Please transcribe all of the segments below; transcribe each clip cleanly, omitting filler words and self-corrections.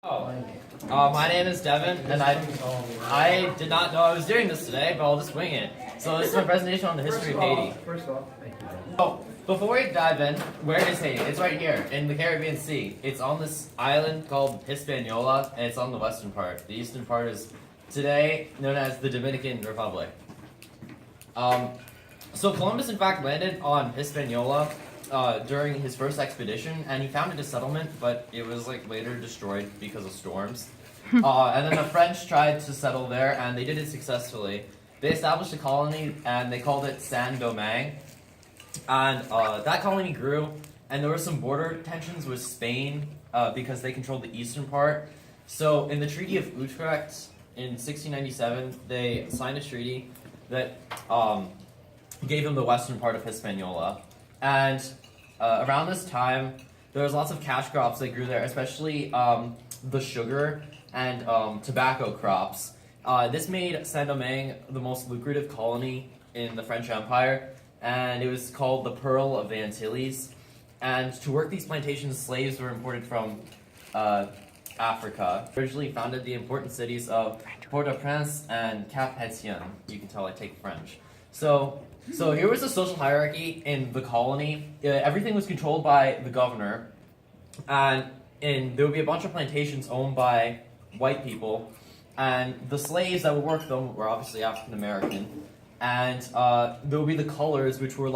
Oh, my name is Devin, and I did not know I was doing this today, but I'll just wing it. So this is my presentation on the history of Haiti. First off, thank you. So before we dive in, where is Haiti? It's right here in the Caribbean Sea. It's on this island called Hispaniola, and it's on the western part. The eastern part is today known as the Dominican Republic. So Columbus in fact landed on Hispaniola during his first expedition, and he founded a settlement, but it was later destroyed because of storms. And then the French tried to settle there, and they did it successfully. They established a colony, and they called it Saint-Domingue. And that colony grew, and there were some border tensions with Spain because they controlled the eastern part. So in the Treaty of Utrecht in 1697, they signed a treaty that gave them the western part of Hispaniola. And around this time, there was lots of cash crops that grew there, especially the sugar and tobacco crops. This made Saint-Domingue the most lucrative colony in the French Empire, and it was called the Pearl of the Antilles. And to work these plantations, slaves were imported from Africa. Originally founded the important cities of Port-au-Prince and Cap-Haitien. You can tell I take French. So here was the social hierarchy in the colony. Everything was controlled by the governor, and there would be a bunch of plantations owned by white people, and the slaves that would work them were obviously African American, and there would be the colors, which were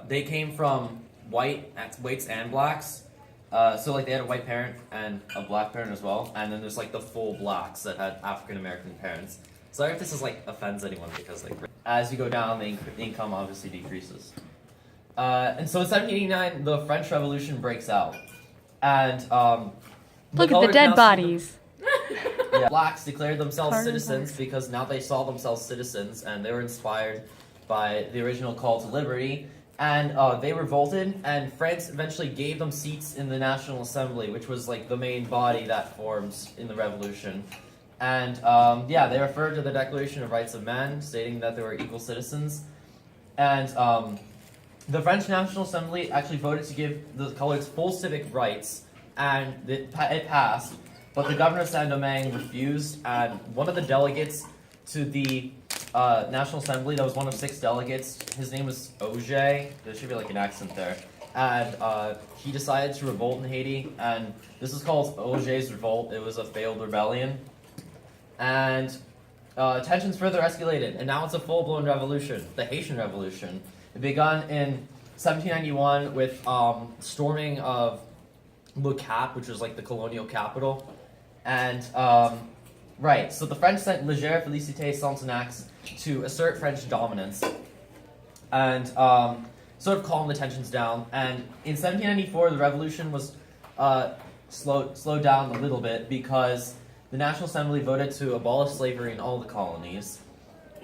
they came from whites and blacks. So they had a white parent and a black parent as well, and then there's the full blacks that had African American parents. Sorry if this offends anyone, because as you go down, the income obviously decreases. And so in 1789, the French Revolution breaks out, and look at the dead bodies. Yeah, blacks declared themselves citizens because now they saw themselves citizens, and they were inspired by the original call to liberty. And they revolted, and France eventually gave them seats in the National Assembly, which was the main body that forms in the revolution. And they referred to the Declaration of Rights of Man, stating that they were equal citizens. And the French National Assembly actually voted to give the coloreds full civic rights, and it passed. But the governor of Saint-Domingue refused, and one of the delegates to the National Assembly, that was one of 6 delegates, his name was Auger, there should be an accent there, and he decided to revolt in Haiti, and this is called Auger's Revolt. It was a failed rebellion. And tensions further escalated, and now it's a full-blown revolution, the Haitian Revolution. It began in 1791 with storming of Le Cap, which was the colonial capital. And, so the French sent Léger Félicité Frontenac to assert French dominance and sort of calm the tensions down. And in 1794, the revolution was slowed down a little bit because the National Assembly voted to abolish slavery in all the colonies.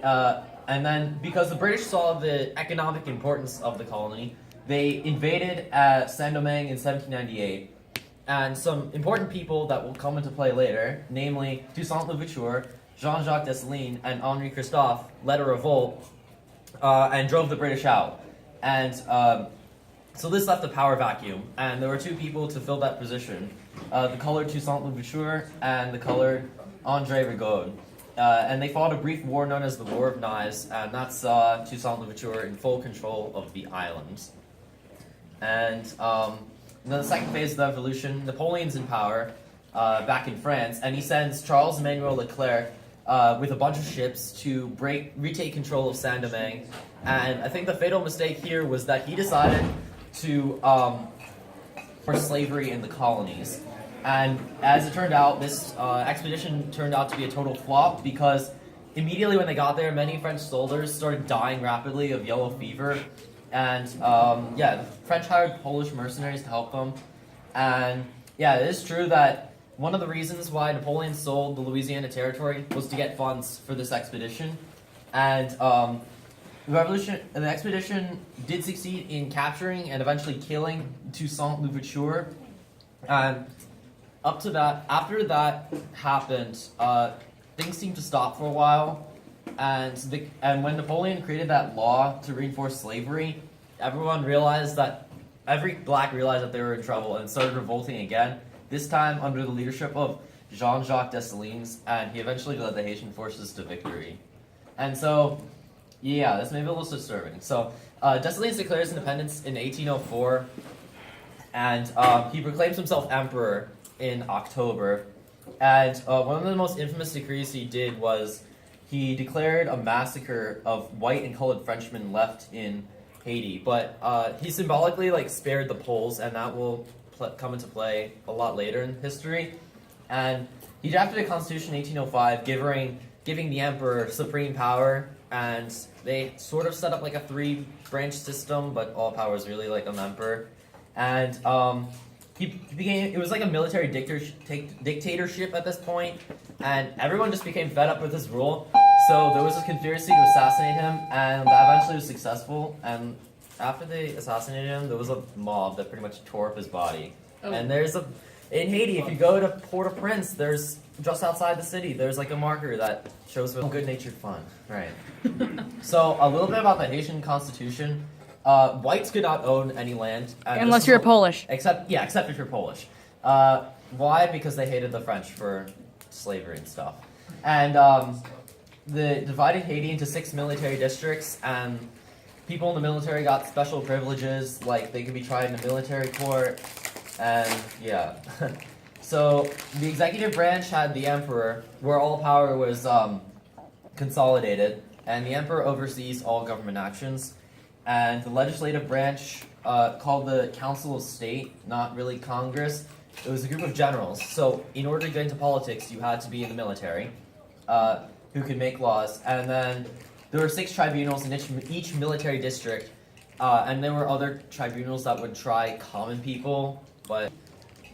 And then, because the British saw the economic importance of the colony, they invaded Saint-Domingue in 1798. And some important people that will come into play later, namely Toussaint Louverture, Jean-Jacques Dessalines, and Henri Christophe, led a revolt and drove the British out. And so this left a power vacuum, and there were 2 people to fill that position. The colored Toussaint Louverture and the colored André Rigaud. And they fought a brief war known as the War of Knives, and that saw Toussaint Louverture in full control of the island. And then the second phase of the revolution, Napoleon's in power back in France, and he sends Charles-Emmanuel Leclerc with a bunch of ships to retake control of Saint-Domingue. And I think the fatal mistake here was that he decided to for slavery in the colonies. And as it turned out, this expedition turned out to be a total flop because immediately when they got there, many French soldiers started dying rapidly of yellow fever. And the French hired Polish mercenaries to help them. And it is true that one of the reasons why Napoleon sold the Louisiana Territory was to get funds for this expedition. And the expedition did succeed in capturing and eventually killing Toussaint Louverture. And after that happened, things seemed to stop for a while. And when Napoleon created that law to reinforce slavery, every black realized that they were in trouble and started revolting again. this time under the leadership of Jean-Jacques Dessalines, and he eventually led the Haitian forces to victory. And so, yeah, this may be a little disturbing. So, Dessalines declares independence in 1804, and he proclaims himself emperor in October. And one of the most infamous decrees he did was he declared a massacre of white and colored Frenchmen left in Haiti. But he symbolically spared the Poles, and that will come into play a lot later in history. And he drafted a constitution in 1805, giving the emperor supreme power, and they sort of set up a three-branch system, but all power is really on the emperor. And it was a military dictatorship at this point, and everyone just became fed up with his rule. So there was a conspiracy to assassinate him, and that eventually was successful. And after they assassinated him, there was a mob that pretty much tore up his body. Oh. And in Haiti, if you go to Port-au-Prince, there's just outside the city, there's a marker that shows good-natured fun. Right. So a little bit about the Haitian Constitution. Whites could not own any land. Unless you're Polish. Except if you're Polish. Why? Because they hated the French for slavery and stuff. And they divided Haiti into 6 military districts, and people in the military got special privileges, like they could be tried in a military court, and yeah. So the executive branch had the emperor, where all power was consolidated, and the emperor oversees all government actions. And the legislative branch, called the Council of State, not really Congress, it was a group of generals. So in order to get into politics, you had to be in the military, who could make laws. And then there were 6 tribunals in each military district, and there were other tribunals that would try common people, but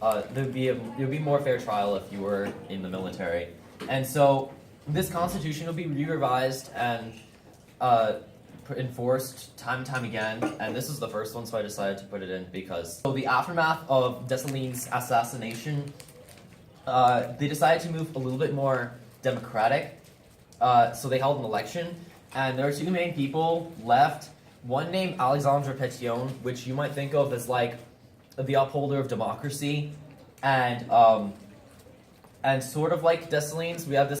there would be more fair trial if you were in the military. And so this constitution will be revised and enforced time and time again, and this is the first one, so I decided to put it in because the aftermath of Dessalines' assassination, they decided to move a little bit more democratic, so they held an election, and there were 2 main people left, one named Alexandre Pétion, which you might think of as the upholder of democracy, and sort of like Dessalines, we have this